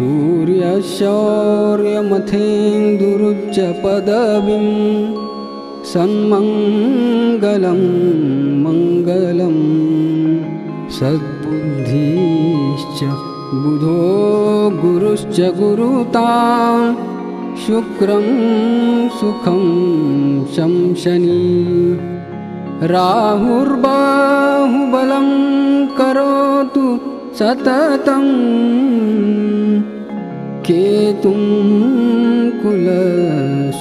सूर्यशौर्यमथेन्दुरुच्च पदवीं सन्मङ्गलं मङ्गलं सद्बुद्धिश्च बुधो गुरुश्च गुरुतां शुक्रं सुखं शंशनी राहुर्बाहुबलं करोतु सततं केतुं कुलस्योन्नतिं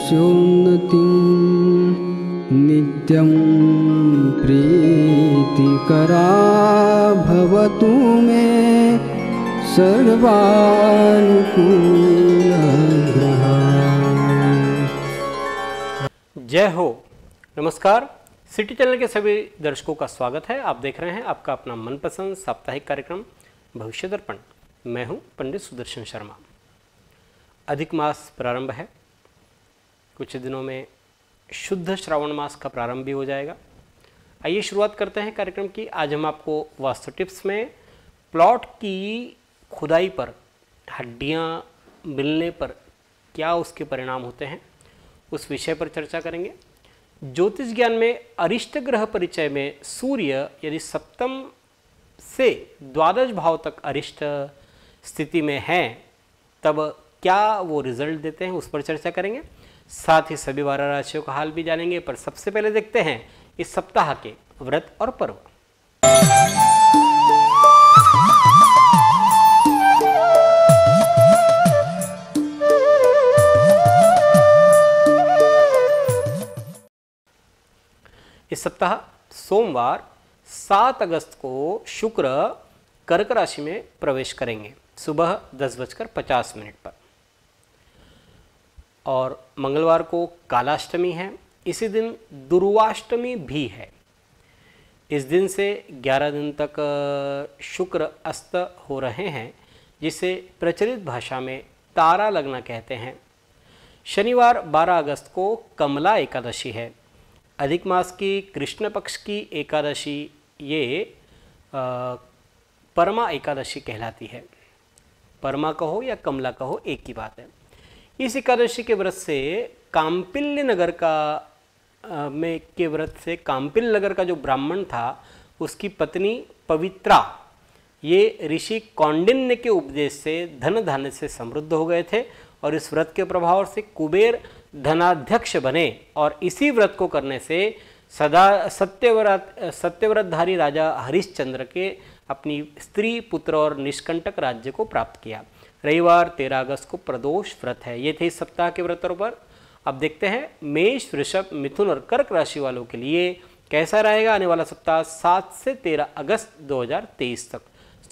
नित्यं प्रीतिकरा भवतु मे सर्वानुकूलग्रहा। जय हो। नमस्कार। सिटी चैनल के सभी दर्शकों का स्वागत है। आप देख रहे हैं आपका अपना मनपसंद साप्ताहिक कार्यक्रम भविष्य दर्पण। मैं हूं पंडित सुदर्शन शर्मा। अधिक मास प्रारंभ है। कुछ दिनों में शुद्ध श्रावण मास का प्रारंभ भी हो जाएगा। आइए शुरुआत करते हैं कार्यक्रम की। आज हम आपको वास्तु टिप्स में प्लॉट की खुदाई पर हड्डियां मिलने पर क्या उसके परिणाम होते हैं, उस विषय पर चर्चा करेंगे। ज्योतिष ज्ञान में अरिष्ट ग्रह परिचय में सूर्य यदि सप्तम से द्वादश भाव तक अरिष्ट स्थिति में हैं तब क्या वो रिजल्ट देते हैं, उस पर चर्चा करेंगे। साथ ही सभी 12 राशियों का हाल भी जानेंगे। पर सबसे पहले देखते हैं इस सप्ताह के व्रत और पर्व। इस सप्ताह सोमवार 7 अगस्त को शुक्र कर्क राशि में प्रवेश करेंगे सुबह 10:50 पर, और मंगलवार को कालाष्टमी है। इसी दिन दुर्वाष्टमी भी है। इस दिन से 11 दिन तक शुक्र अस्त हो रहे हैं, जिसे प्रचलित भाषा में तारा लगना कहते हैं। शनिवार 12 अगस्त को कमला एकादशी है। अधिक मास की कृष्ण पक्ष की एकादशी ये परमा एकादशी कहलाती है। परमा कहो या कमला कहो एक ही बात है। इस एकादशी के व्रत से काम्पिल्य नगर के व्रत से काम्पिल्य नगर का जो ब्राह्मण था उसकी पत्नी पवित्रा ये ऋषि कौंडिन्य के उपदेश से धन धान्य से समृद्ध हो गए थे, और इस व्रत के प्रभाव से कुबेर धनाध्यक्ष बने। और इसी व्रत को करने से सदा सत्यव्रतधारी राजा हरिश्चंद्र के अपनी स्त्री पुत्र और निष्कंटक राज्य को प्राप्त किया। रविवार 13 अगस्त को प्रदोष व्रत है। ये थे इस सप्ताह के व्रतों पर। अब देखते हैं मेष, वृषभ, मिथुन और कर्क राशि वालों के लिए कैसा रहेगा आने वाला सप्ताह 7 से 13 अगस्त 2023 तक।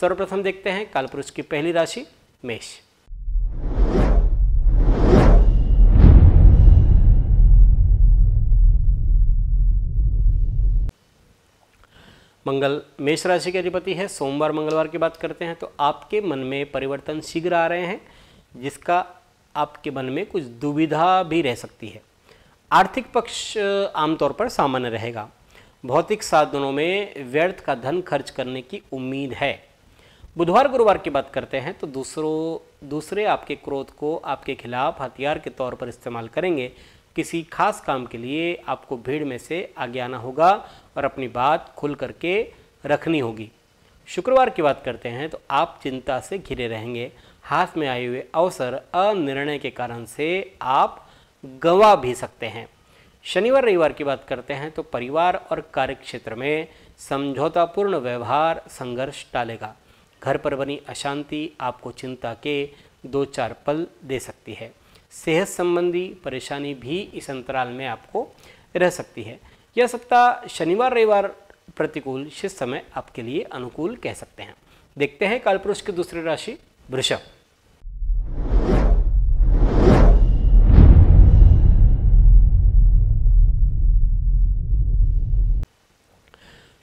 सर्वप्रथम देखते हैं कालपुरुष की पहली राशि मेष। मंगल मेष राशि के अधिपति है। सोमवार मंगलवार की बात करते हैं तो आपके मन में परिवर्तन शीघ्र आ रहे हैं, जिसका आपके मन में कुछ दुविधा भी रह सकती है। आर्थिक पक्ष आमतौर पर सामान्य रहेगा। भौतिक साधनों में व्यर्थ का धन खर्च करने की उम्मीद है। बुधवार गुरुवार की बात करते हैं तो दूसरे आपके क्रोध को आपके खिलाफ हथियार के तौर पर इस्तेमाल करेंगे। किसी खास काम के लिए आपको भीड़ में से आगे आना होगा और अपनी बात खुल करके रखनी होगी। शुक्रवार की बात करते हैं तो आप चिंता से घिरे रहेंगे। हाथ में आए हुए अवसर अनिर्णय के कारण से आप गंवा भी सकते हैं। शनिवार रविवार की बात करते हैं तो परिवार और कार्यक्षेत्र में समझौतापूर्ण व्यवहार संघर्ष टालेगा। घर पर बनी अशांति आपको चिंता के 2-4 पल दे सकती है। सेहत संबंधी परेशानी भी इस अंतराल में आपको रह सकती है। यह सप्ताह शनिवार रविवार प्रतिकूल, शेष समय आपके लिए अनुकूल कह सकते हैं। देखते हैं कालपुरुष की दूसरी राशि वृषभ।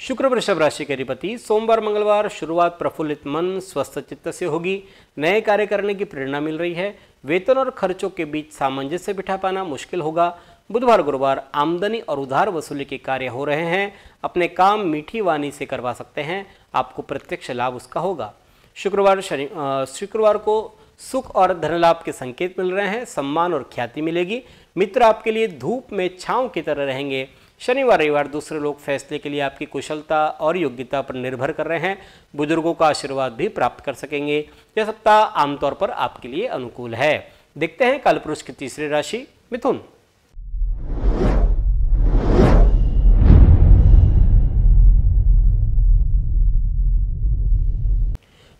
शुक्र वृषभ राशि के अधिपति। सोमवार मंगलवार शुरुआत प्रफुल्लित मन स्वस्थ चित्त से होगी। नए कार्य करने की प्रेरणा मिल रही है। वेतन और खर्चों के बीच सामंजस्य बिठा पाना मुश्किल होगा। बुधवार गुरुवार आमदनी और उधार वसूली के कार्य हो रहे हैं। अपने काम मीठी वाणी से करवा सकते हैं। आपको प्रत्यक्ष लाभ उसका होगा। शुक्रवार को सुख और धन लाभ के संकेत मिल रहे हैं। सम्मान और ख्याति मिलेगी। मित्र आपके लिए धूप में छांव की तरह रहेंगे। शनिवार रविवार दूसरे लोग फैसले के लिए आपकी कुशलता और योग्यता पर निर्भर कर रहे हैं। बुजुर्गों का आशीर्वाद भी प्राप्त कर सकेंगे। यह सप्ताह आमतौर पर आपके लिए अनुकूल है। देखते हैं कालपुरुष की तीसरी राशि मिथुन।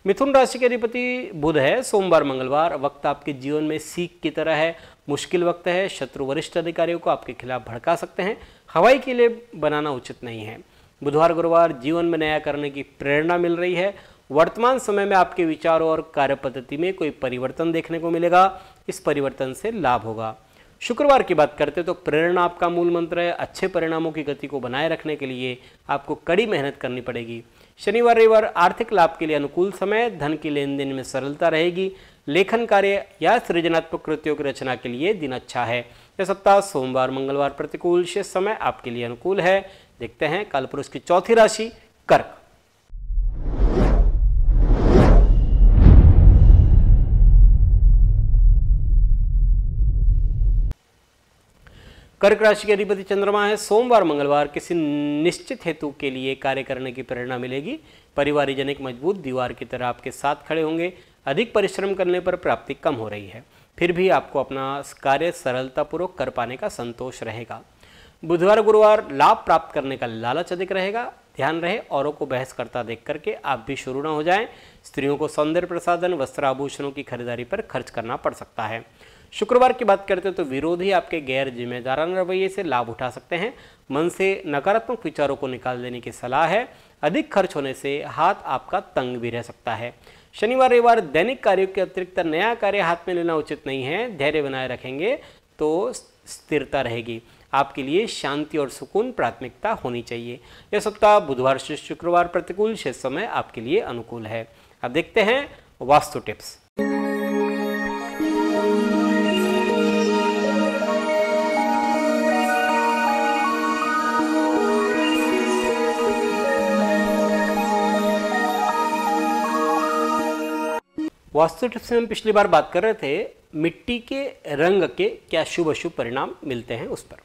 मिथुन राशि के अधिपति बुध है। सोमवार मंगलवार वक्त आपके जीवन में सीख की तरह है। मुश्किल वक्त है। शत्रु वरिष्ठ अधिकारियों को आपके खिलाफ भड़का सकते हैं। हवाई के लिए बनाना उचित नहीं है। बुधवार गुरुवार जीवन में नया करने की प्रेरणा मिल रही है। वर्तमान समय में आपके विचारों और कार्य पद्धति में कोई परिवर्तन देखने को मिलेगा। इस परिवर्तन से लाभ होगा। शुक्रवार की बात करते तो प्रेरणा आपका मूल मंत्र है। अच्छे परिणामों की गति को बनाए रखने के लिए आपको कड़ी मेहनत करनी पड़ेगी। शनिवार रविवार आर्थिक लाभ के लिए अनुकूल समय। धन की लेन देन में सरलता रहेगी। लेखन कार्य या सृजनात्मक कृतियों की रचना के लिए दिन अच्छा है। यह सप्ताह सोमवार मंगलवार प्रतिकूल। शेष समय आपके लिए अनुकूल है। देखते हैं कालपुरुष की चौथी राशि कर्क। कर्क राशि के अधिपति चंद्रमा है। सोमवार मंगलवार किसी निश्चित हेतु के लिए कार्य करने की प्रेरणा मिलेगी। परिवारजन एक मजबूत दीवार की तरह आपके साथ खड़े होंगे। अधिक परिश्रम करने पर प्राप्ति कम हो रही है, फिर भी आपको अपना कार्य सरलतापूर्वक कर पाने का संतोष रहेगा। बुधवार गुरुवार लाभ प्राप्त करने का लालच अधिक रहेगा। ध्यान रहे औरों को बहस करता देख करके आप भी शुरू न हो जाएं। स्त्रियों को सौंदर्य प्रसाधन वस्त्र आभूषणों की खरीदारी पर खर्च करना पड़ सकता है। शुक्रवार की बात करते हैं तो विरोधी आपके गैर जिम्मेदाराना रवैये से लाभ उठा सकते हैं। मन से नकारात्मक विचारों को निकाल देने की सलाह है। अधिक खर्च होने से हाथ आपका तंग भी रह सकता है। शनिवार रविवार दैनिक कार्यों के अतिरिक्त नया कार्य हाथ में लेना उचित नहीं है। धैर्य बनाए रखेंगे तो स्थिरता रहेगी। आपके लिए शांति और सुकून प्राथमिकता होनी चाहिए। यह सप्ताह बुधवार से शुक्रवार प्रतिकूल। शेष समय आपके लिए अनुकूल है। अब देखते हैं वास्तु टिप्स। वास्तु टिप्स में हम पिछली बार बात कर रहे थे मिट्टी के रंग के क्या शुभ अशुभ परिणाम मिलते हैं उस पर।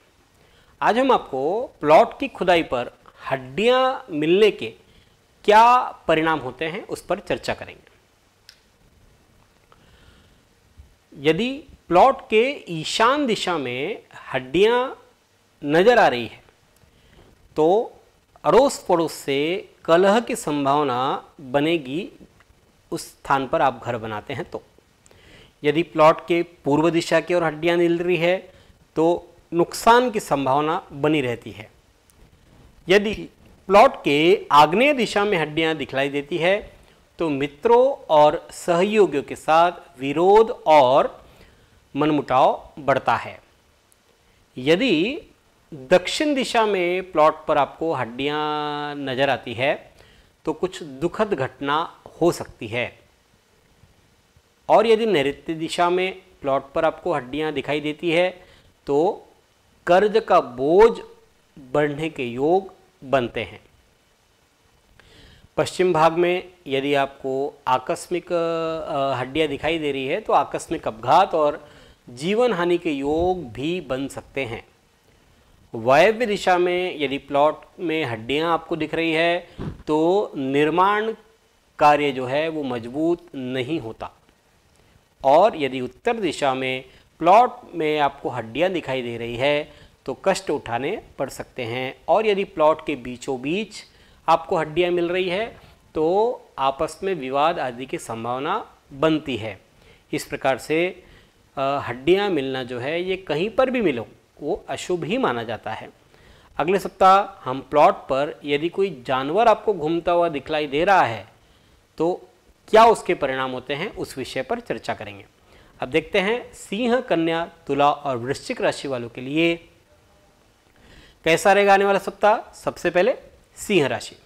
आज हम आपको प्लॉट की खुदाई पर हड्डियां मिलने के क्या परिणाम होते हैं उस पर चर्चा करेंगे। यदि प्लॉट के ईशान दिशा में हड्डियां नजर आ रही है तो अड़ोस पड़ोस से कलह की संभावना बनेगी। उस स्थान पर आप घर बनाते हैं तो यदि प्लॉट के पूर्व दिशा की ओर हड्डियां मिल रही है तो नुकसान की संभावना बनी रहती है। यदि प्लॉट के आग्नेय दिशा में हड्डियां दिखलाई देती है तो मित्रों और सहयोगियों के साथ विरोध और मनमुटाव बढ़ता है। यदि दक्षिण दिशा में प्लॉट पर आपको हड्डियां नजर आती है तो कुछ दुखद घटना हो सकती है। और यदि नैऋत्य दिशा में प्लॉट पर आपको हड्डियां दिखाई देती है तो कर्ज का बोझ बढ़ने के योग बनते हैं। पश्चिम भाग में यदि आपको आकस्मिक हड्डियां दिखाई दे रही है तो आकस्मिक अपघात और जीवन हानि के योग भी बन सकते हैं। वायव्य दिशा में यदि प्लॉट में हड्डियां आपको दिख रही है तो निर्माण कार्य जो है वो मजबूत नहीं होता। और यदि उत्तर दिशा में प्लॉट में आपको हड्डियां दिखाई दे रही है तो कष्ट उठाने पड़ सकते हैं। और यदि प्लॉट के बीचों बीच आपको हड्डियां मिल रही है तो आपस में विवाद आदि की संभावना बनती है। इस प्रकार से हड्डियां मिलना जो है ये कहीं पर भी मिलो वो अशुभ ही माना जाता है। अगले सप्ताह हम प्लॉट पर यदि कोई जानवर आपको घूमता हुआ दिखलाई दे रहा है तो क्या उसके परिणाम होते हैं उस विषय पर चर्चा करेंगे। अब देखते हैं सिंह, कन्या, तुला और वृश्चिक राशि वालों के लिए कैसा रहेगा आने वाला सप्ताह। सबसे पहले सिंह राशि।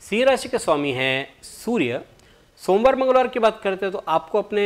सिंह राशि के स्वामी हैं सूर्य। सोमवार मंगलवार की बात करते हैं तो आपको अपने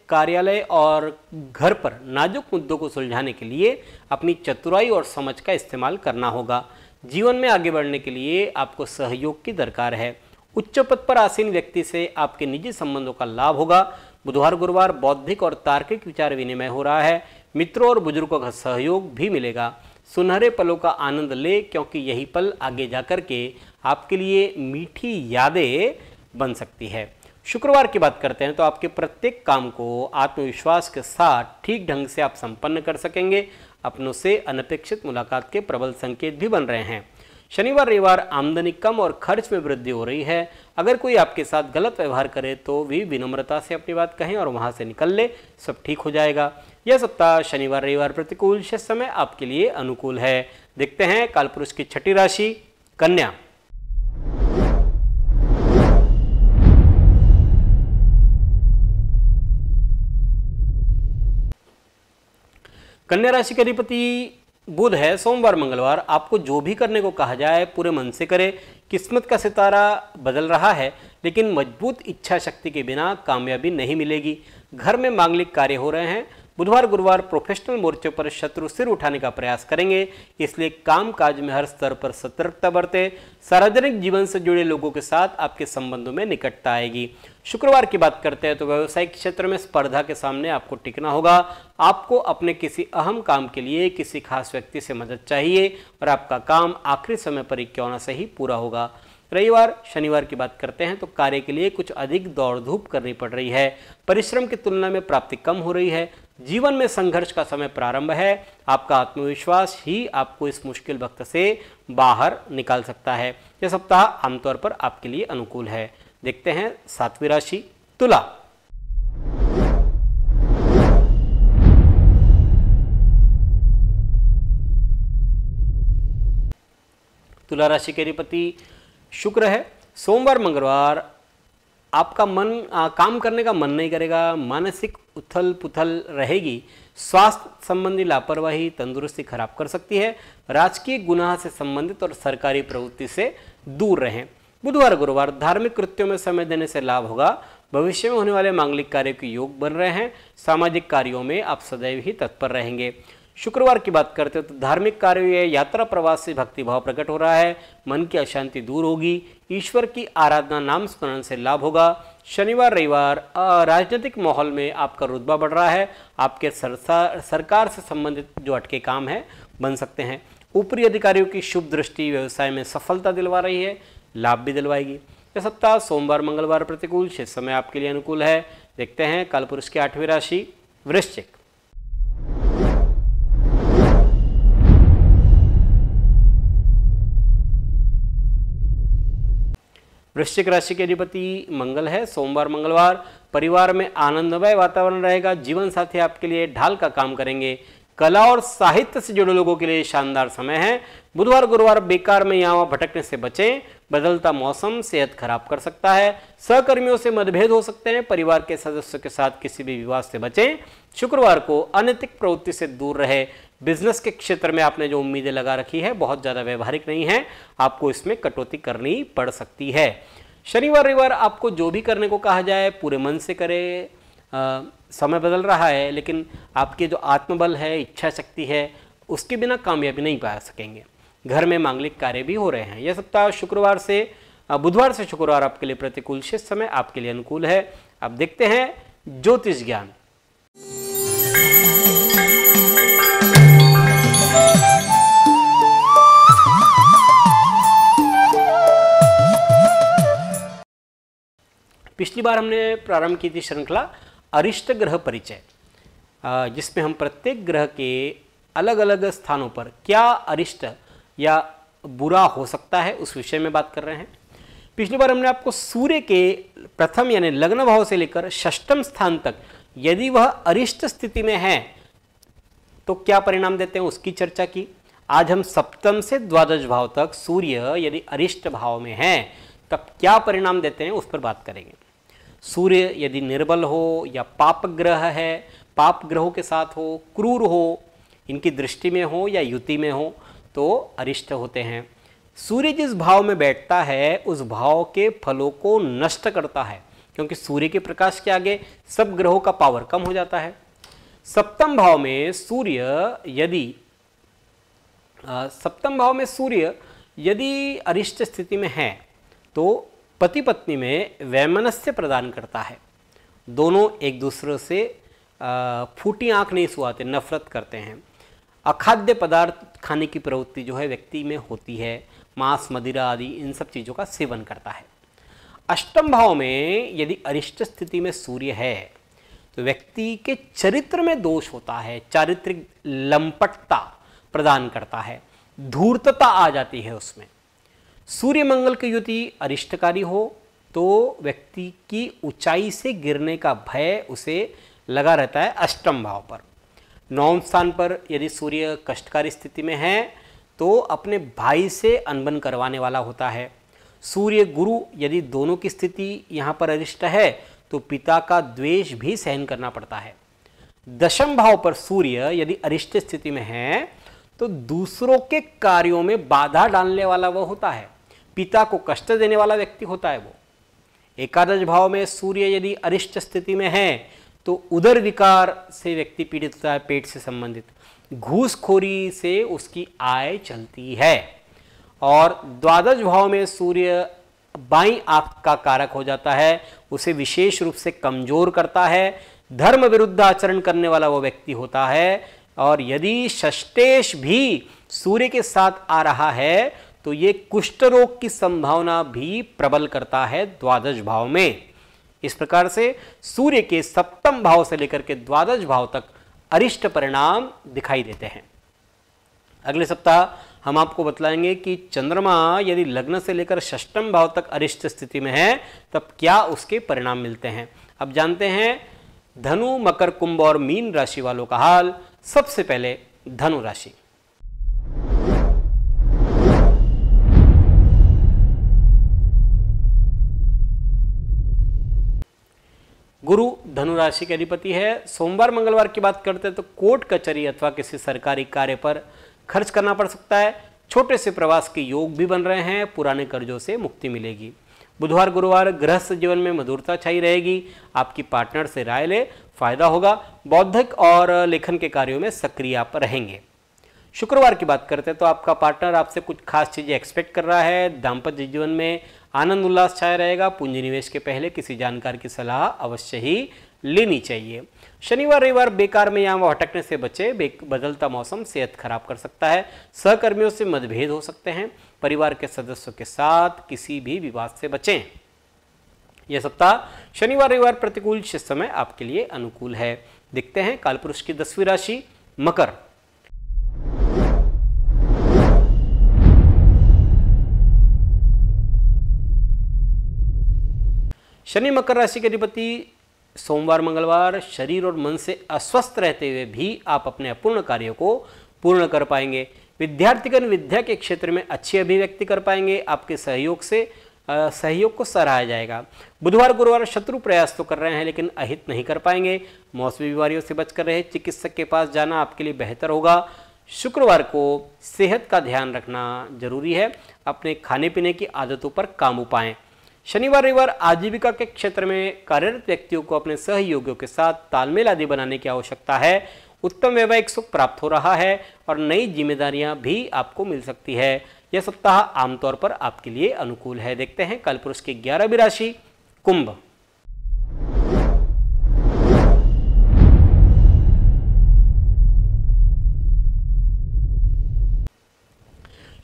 कार्यालय और घर पर नाजुक मुद्दों को सुलझाने के लिए अपनी चतुराई और समझ का इस्तेमाल करना होगा। जीवन में आगे बढ़ने के लिए आपको सहयोग की दरकार है। उच्च पद पर आसीन व्यक्ति से आपके निजी संबंधों का लाभ होगा। बुधवार गुरुवार बौद्धिक और तार्किक विचार विनिमय हो रहा है। मित्रों और बुजुर्गों का सहयोग भी मिलेगा। सुनहरे पलों का आनंद ले, क्योंकि यही पल आगे जाकर के आपके लिए मीठी यादें बन सकती है। शुक्रवार की बात करते हैं तो आपके प्रत्येक काम को आत्मविश्वास के साथ ठीक ढंग से आप संपन्न कर सकेंगे। अपनों से अनपेक्षित मुलाकात के प्रबल संकेत भी बन रहे हैं। शनिवार रविवार आमदनी कम और खर्च में वृद्धि हो रही है। अगर कोई आपके साथ गलत व्यवहार करे तो भी विनम्रता से अपनी बात कहें और वहां से निकल ले, सब ठीक हो जाएगा। यह सप्ताह शनिवार रविवार प्रतिकूल, शेष समय आपके लिए अनुकूल है। देखते हैं कालपुरुष की छठी राशि कन्या। कन्या राशि के अधिपति बुध है। सोमवार मंगलवार आपको जो भी करने को कहा जाए पूरे मन से करें। किस्मत का सितारा बदल रहा है, लेकिन मजबूत इच्छा शक्ति के बिना कामयाबी नहीं मिलेगी। घर में मांगलिक कार्य हो रहे हैं। बुधवार गुरुवार प्रोफेशनल मोर्चे पर शत्रु सिर उठाने का प्रयास करेंगे, इसलिए काम काज में हर स्तर पर सतर्कता बरतें। सार्वजनिक जीवन से जुड़े लोगों के साथ आपके संबंधों में निकटता आएगी। शुक्रवार की बात करते हैं तो व्यवसायिक क्षेत्र में स्पर्धा के सामने आपको टिकना होगा। आपको अपने किसी अहम काम के लिए किसी खास व्यक्ति से मदद चाहिए और आपका काम आखिरी समय पर ही क्यों न सही पूरा होगा। रविवार शनिवार की बात करते हैं तो कार्य के लिए कुछ अधिक दौड़ धूप करनी पड़ रही है। परिश्रम की तुलना में प्राप्ति कम हो रही है। जीवन में संघर्ष का समय प्रारंभ है। आपका आत्मविश्वास ही आपको इस मुश्किल वक्त से बाहर निकाल सकता है। यह सप्ताह आमतौर पर आपके लिए अनुकूल है। देखते हैं सातवीं राशि तुला। तुला राशि के अधिपति शुक्र है। सोमवार मंगलवार आपका मन काम करने का मन नहीं करेगा। मानसिक उथल पुथल रहेगी। स्वास्थ्य संबंधी लापरवाही तंदुरुस्ती खराब कर सकती है। राजकीय गुनाह से संबंधित और सरकारी प्रवृत्ति से दूर रहें। बुधवार गुरुवार धार्मिक कृत्यों में समय देने से लाभ होगा। भविष्य में होने वाले मांगलिक कार्यों के योग बन रहे हैं। सामाजिक कार्यों में आप सदैव ही तत्पर रहेंगे। शुक्रवार की बात करते हो तो धार्मिक कार्यों या यात्रा प्रवास से भक्तिभाव प्रकट हो रहा है। मन की अशांति दूर होगी। ईश्वर की आराधना नाम स्मरण से लाभ होगा। शनिवार रविवार राजनीतिक माहौल में आपका रुतबा बढ़ रहा है। आपके सरकार से संबंधित जो अटके काम हैं बन सकते हैं। ऊपरी अधिकारियों की शुभ दृष्टि व्यवसाय में सफलता दिलवा रही है, लाभ भी दिलवाएगी। यह सप्ताह सोमवार मंगलवार प्रतिकूल, शेष समय आपके लिए अनुकूल है। देखते हैं कालपुरुष की आठवीं राशि वृश्चिक। वृश्चिक राशि के अधिपति मंगल है। सोमवार मंगलवार परिवार में आनंदमय वातावरण रहेगा। जीवन साथी आपके लिए ढाल का काम करेंगे। कला और साहित्य से जुड़े लोगों के लिए शानदार समय है। बुधवार गुरुवार बेकार में यहाँ भटकने से बचें। बदलता मौसम सेहत खराब कर सकता है। सहकर्मियों से मतभेद हो सकते हैं। परिवार के सदस्यों के साथ किसी भी विवाद से बचें। शुक्रवार को अनैतिक प्रवृत्ति से दूर रहे। बिजनेस के क्षेत्र में आपने जो उम्मीदें लगा रखी है बहुत ज़्यादा व्यवहारिक नहीं है। आपको इसमें कटौती करनी पड़ सकती है। शनिवार रविवार आपको जो भी करने को कहा जाए पूरे मन से करें। समय बदल रहा है, लेकिन आपके जो आत्मबल है, इच्छा शक्ति है, उसके बिना कामयाबी नहीं पा सकेंगे। घर में मांगलिक कार्य भी हो रहे हैं। यह सप्ताह बुधवार से शुक्रवार आपके लिए प्रतिकूल, शेष समय आपके लिए अनुकूल है। अब देखते हैं ज्योतिष ज्ञान। पिछली बार हमने प्रारंभ की थी श्रृंखला अरिष्ट ग्रह परिचय, जिसमें हम प्रत्येक ग्रह के अलग अलग स्थानों पर क्या अरिष्ट या बुरा हो सकता है उस विषय में बात कर रहे हैं। पिछली बार हमने आपको सूर्य के प्रथम यानी लग्न भाव से लेकर षष्ठम स्थान तक यदि वह अरिष्ट स्थिति में है तो क्या परिणाम देते हैं उसकी चर्चा की। आज हम सप्तम से द्वादश भाव तक सूर्य यदि अरिष्ट भाव में है तब क्या परिणाम देते हैं उस पर बात करेंगे। सूर्य यदि निर्बल हो या पाप ग्रह है, पाप ग्रहों के साथ हो, क्रूर हो, इनकी दृष्टि में हो या युति में हो तो अरिष्ट होते हैं। सूर्य जिस भाव में बैठता है उस भाव के फलों को नष्ट करता है। क्योंकि सूर्य के प्रकाश के आगे सब ग्रहों का पावर कम हो जाता है। सप्तम भाव में सूर्य यदि अरिष्ट स्थिति में है तो पति पत्नी में वैमनस्य प्रदान करता है। दोनों एक दूसरे से फूटी आंख नहीं सुहाते, नफरत करते हैं। अखाद्य पदार्थ खाने की प्रवृत्ति जो है व्यक्ति में होती है, मांस मदिरा आदि इन सब चीज़ों का सेवन करता है। अष्टम भाव में यदि अरिष्ट स्थिति में सूर्य है तो व्यक्ति के चरित्र में दोष होता है, चारित्रिक लंपटता प्रदान करता है, धूर्तता आ जाती है उसमें। सूर्य मंगल की युति अरिष्टकारी हो तो व्यक्ति की ऊंचाई से गिरने का भय उसे लगा रहता है अष्टम भाव पर। नवम स्थान पर यदि सूर्य कष्टकारी स्थिति में है तो अपने भाई से अनबन करवाने वाला होता है। सूर्य गुरु यदि दोनों की स्थिति यहाँ पर अरिष्ट है तो पिता का द्वेष भी सहन करना पड़ता है। दशम भाव पर सूर्य यदि अरिष्ट स्थिति में है तो दूसरों के कार्यों में बाधा डालने वाला वह होता है, पिता को कष्ट देने वाला व्यक्ति होता है वो। एकादश भाव में सूर्य यदि अरिष्ट स्थिति में है तो उदर विकार से व्यक्ति पीड़ित होता है, पेट से संबंधित। घूसखोरी से उसकी आय चलती है। और द्वादश भाव में सूर्य बाईं आंख का कारक हो जाता है, उसे विशेष रूप से कमजोर करता है, धर्म विरुद्ध आचरण करने वाला वो व्यक्ति होता है। और यदि षष्टेश भी सूर्य के साथ आ रहा है तो ये कुष्ठ रोग की संभावना भी प्रबल करता है द्वादश भाव में। इस प्रकार से सूर्य के सप्तम भाव से लेकर के द्वादश भाव तक अरिष्ट परिणाम दिखाई देते हैं। अगले सप्ताह हम आपको बतलाएंगे कि चंद्रमा यदि लग्न से लेकर षष्टम भाव तक अरिष्ट स्थिति में है तब क्या उसके परिणाम मिलते हैं। अब जानते हैं धनु, मकर, कुंभ और मीन राशि वालों का हाल। सबसे पहले धनु राशि। गुरु धनु राशि के अधिपति है। सोमवार मंगलवार की बात करते हैं तो कोर्ट कचहरी अथवा किसी सरकारी कार्य पर खर्च करना पड़ सकता है। छोटे से प्रवास के योग भी बन रहे हैं, पुराने कर्जों से मुक्ति मिलेगी। बुधवार गुरुवार गृहस्थ जीवन में मधुरता छाई रहेगी। आपकी पार्टनर से राय ले, फायदा होगा। बौद्धिक और लेखन के कार्यों में सक्रिय आप रहेंगे। शुक्रवार की बात करते हैं तो आपका पार्टनर आपसे कुछ खास चीज़ें एक्सपेक्ट कर रहा है। दाम्पत्य जीवन में आनंद उल्लास छाया रहेगा। पूंजी निवेश के पहले किसी जानकार की सलाह अवश्य ही लेनी चाहिए। शनिवार रविवार बेकार में यहाँ भटकने से बचे। बदलता मौसम सेहत खराब कर सकता है। सहकर्मियों से मतभेद हो सकते हैं। परिवार के सदस्यों के साथ किसी भी विवाद से बचें। यह सप्ताह शनिवार रविवार प्रतिकूल शेष समय आपके लिए अनुकूल है। देखते हैं कालपुरुष की 10वीं राशि मकर। शनि मकर राशि के अधिपति सोमवार मंगलवार शरीर और मन से अस्वस्थ रहते हुए भी आप अपने अपूर्ण कार्यों को पूर्ण कर पाएंगे। विद्यार्थीगण विद्या के क्षेत्र में अच्छी अभिव्यक्ति कर पाएंगे। आपके सहयोग को सराहा जाएगा। बुधवार गुरुवार शत्रु प्रयास तो कर रहे हैं लेकिन अहित नहीं कर पाएंगे। मौसमी बीमारियों से बचकर रहे, चिकित्सक के पास जाना आपके लिए बेहतर होगा। शुक्रवार को सेहत का ध्यान रखना जरूरी है। अपने खाने पीने की आदतों पर काबू पाएं। शनिवार रविवार आजीविका के क्षेत्र में कार्यरत व्यक्तियों को अपने सहयोगियों के साथ तालमेल आदि बनाने की आवश्यकता है। उत्तम वैवाहिक सुख प्राप्त हो रहा है और नई जिम्मेदारियां भी आपको मिल सकती है। यह सप्ताह आमतौर पर आपके लिए अनुकूल है। देखते हैं कालपुरुष की 11वीं राशि कुंभ।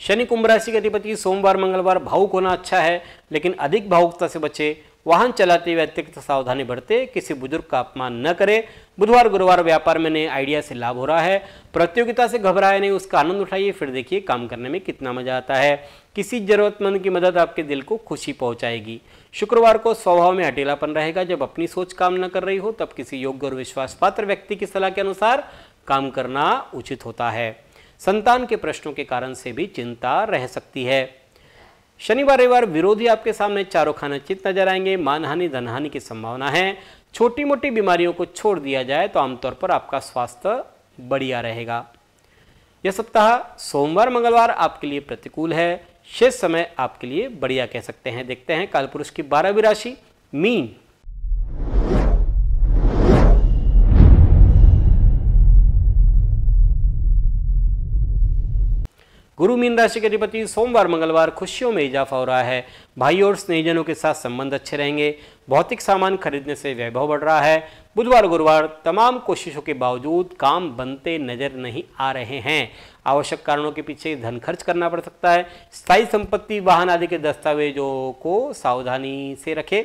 शनि कुंभ राशि के अधिपति सोमवार मंगलवार भावुक होना अच्छा है लेकिन अधिक भावुकता से बचे। वाहन चलाते हुए अतिरिक्त सावधानी बरते। किसी बुजुर्ग का अपमान न करें। बुधवार गुरुवार व्यापार में नए आइडिया से लाभ हो रहा है। प्रतियोगिता से घबराए नहीं, उसका आनंद उठाइए, फिर देखिए काम करने में कितना मजा आता है। किसी जरूरतमंद की मदद आपके दिल को खुशी पहुंचाएगी। शुक्रवार को स्वभाव में हठीलापन रहेगा। जब अपनी सोच काम न कर रही हो तब किसी योग्य और विश्वास पात्र व्यक्ति की सलाह के अनुसार काम करना उचित होता है। संतान के प्रश्नों के कारण से भी चिंता रह सकती है। शनिवार रविवार विरोधी आपके सामने चारों खाने चित नजर आएंगे। मानहानि धनहानि की संभावना है। छोटी मोटी बीमारियों को छोड़ दिया जाए तो आमतौर पर आपका स्वास्थ्य बढ़िया रहेगा। यह सप्ताह सोमवार मंगलवार आपके लिए प्रतिकूल है। शेष समय आपके लिए बढ़िया कह सकते हैं। देखते हैं कालपुरुष की 12वीं राशि मीन। गुरु मीन राशि के अधिपति सोमवार मंगलवार खुशियों में इजाफा हो रहा है। भाई और स्नेहीजनों के साथ संबंध अच्छे रहेंगे। भौतिक सामान खरीदने से वैभव बढ़ रहा है। बुधवार गुरुवार तमाम कोशिशों के बावजूद काम बनते नजर नहीं आ रहे हैं। आवश्यक कारणों के पीछे धन खर्च करना पड़ सकता है। स्थायी संपत्ति वाहन आदि के दस्तावेजों को सावधानी से रखें।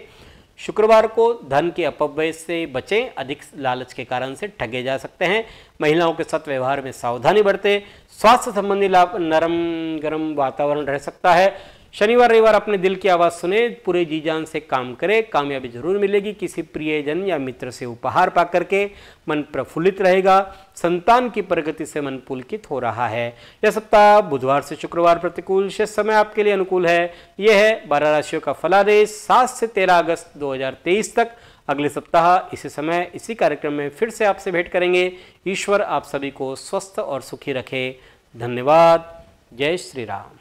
शुक्रवार को धन के अपव्यय से बचें। अधिक लालच के कारण से ठगे जा सकते हैं। महिलाओं के साथ व्यवहार में सावधानी बरतें। स्वास्थ्य संबंधी लाभ नरम गरम वातावरण रह सकता है। शनिवार रविवार अपने दिल की आवाज़ सुने, पूरे जी जान से काम करें, कामयाबी जरूर मिलेगी। किसी प्रियजन या मित्र से उपहार पा करके मन प्रफुल्लित रहेगा। संतान की प्रगति से मन पुलकित हो रहा है। यह सप्ताह बुधवार से शुक्रवार प्रतिकूल, शेष समय आपके लिए अनुकूल है। यह है 12 राशियों का फलादेश 7 से 13 अगस्त 2023 तक। अगले सप्ताह इसी समय इसी कार्यक्रम में फिर से आपसे भेंट करेंगे। ईश्वर आप सभी को स्वस्थ और सुखी रखे। धन्यवाद। जय श्री राम।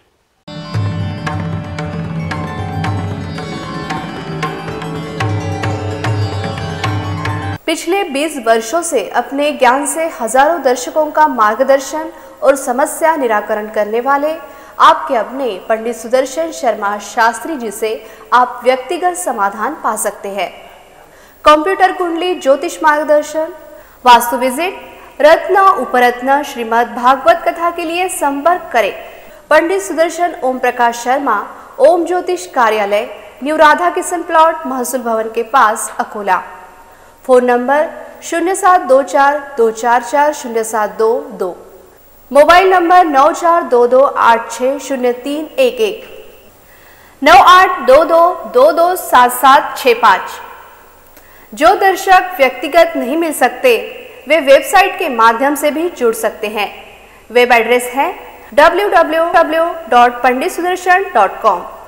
पिछले 20 वर्षों से अपने ज्ञान से हजारों दर्शकों का मार्गदर्शन और समस्या निराकरण करने वाले आपके अपने पंडित सुदर्शन शर्मा शास्त्री जी से आप व्यक्तिगत समाधान पा सकते हैं। कंप्यूटर कुंडली ज्योतिष मार्गदर्शन, वास्तु विजिट, रत्न उपरत्न श्रीमद् भागवत कथा के लिए संपर्क करें पंडित सुदर्शन ओम प्रकाश शर्मा, ओम ज्योतिष कार्यालय, न्यू राधा किशन प्लॉट, महसूल भवन के पास, Akola. Phone number 0724244072, mobile number 9422860311, 9822227765। जो दर्शक व्यक्तिगत नहीं मिल सकते वे वेबसाइट के माध्यम से भी जुड़ सकते हैं। वेब एड्रेस है www.panditsudarshan.com।